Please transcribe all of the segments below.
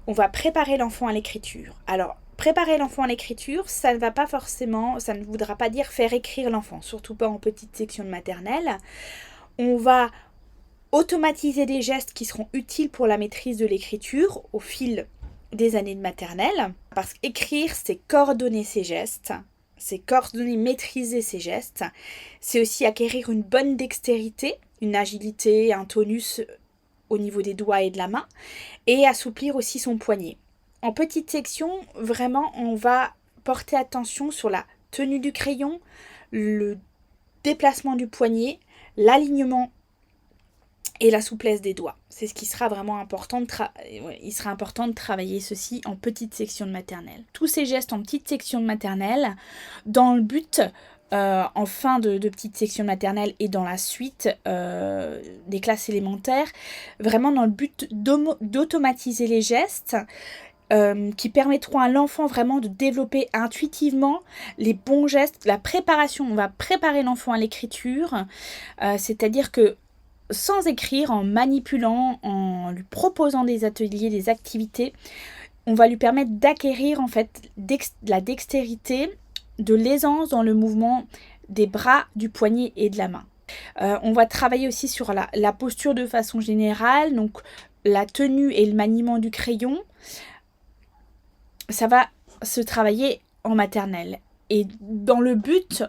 on va préparer l'enfant à l'écriture. Alors, préparer l'enfant à l'écriture, ça ne va pas forcément, ça ne voudra pas dire faire écrire l'enfant, surtout pas en petite section de maternelle. On va automatiser des gestes qui seront utiles pour la maîtrise de l'écriture au fil des années de maternelle. Parce qu'écrire, c'est coordonner ses gestes, c'est coordonner, maîtriser ses gestes. C'est aussi acquérir une bonne dextérité, une agilité, un tonus au niveau des doigts et de la main, et assouplir aussi son poignet. En petite section, vraiment, on va porter attention sur la tenue du crayon, le déplacement du poignet, l'alignement et la souplesse des doigts. C'est ce qui sera vraiment important il sera important de travailler ceci en petite section de maternelle. Tous ces gestes en petite section de maternelle, dans le but, en fin de petite section maternelle et dans la suite des classes élémentaires, vraiment dans le but d'automatiser les gestes qui permettront à l'enfant vraiment de développer intuitivement les bons gestes, la préparation. On va préparer l'enfant à l'écriture, c'est-à-dire que sans écrire, en manipulant, en lui proposant des ateliers, des activités, on va lui permettre d'acquérir en fait de la dextérité, de l'aisance dans le mouvement des bras, du poignet et de la main. On va travailler aussi sur la posture de façon générale, donc la tenue et le maniement du crayon. Ça va se travailler en maternelle. Et dans le but,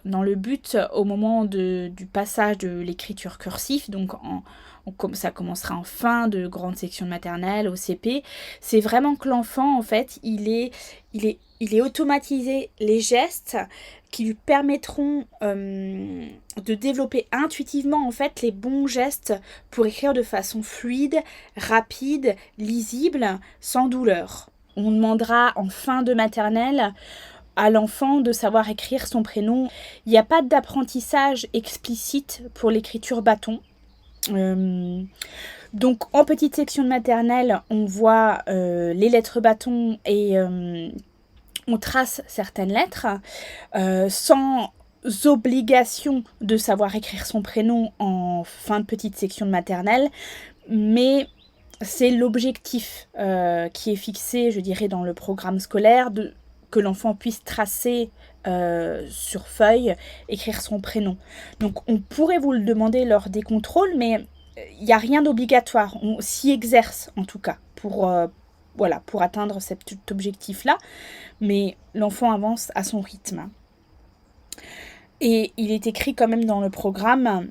au moment du passage de l'écriture cursive, donc ça commencera en fin de grande section maternelle, au CP, c'est vraiment que l'enfant, en fait, il est automatisé les gestes qui lui permettront de développer intuitivement, en fait, les bons gestes pour écrire de façon fluide, rapide, lisible, sans douleur. On demandera en fin de maternelle à l'enfant de savoir écrire son prénom. Il n'y a pas d'apprentissage explicite pour l'écriture bâton. Donc en petite section de maternelle, on voit les lettres bâton et on trace certaines lettres sans obligation de savoir écrire son prénom en fin de petite section de maternelle, mais c'est l'objectif qui est fixé, je dirais, dans le programme scolaire, que l'enfant puisse tracer sur feuille, écrire son prénom. Donc on pourrait vous le demander lors des contrôles, mais il n'y a rien d'obligatoire. On s'y exerce en tout cas pour atteindre cet objectif-là, mais l'enfant avance à son rythme. Et il est écrit quand même dans le programme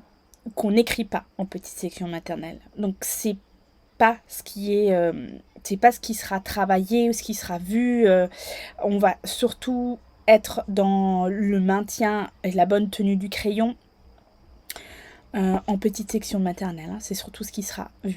qu'on n'écrit pas en petite section maternelle. Donc c'est pas ce qui sera travaillé ou ce qui sera vu. On va surtout être dans le maintien et la bonne tenue du crayon en petite section maternelle. C'est surtout ce qui sera vu.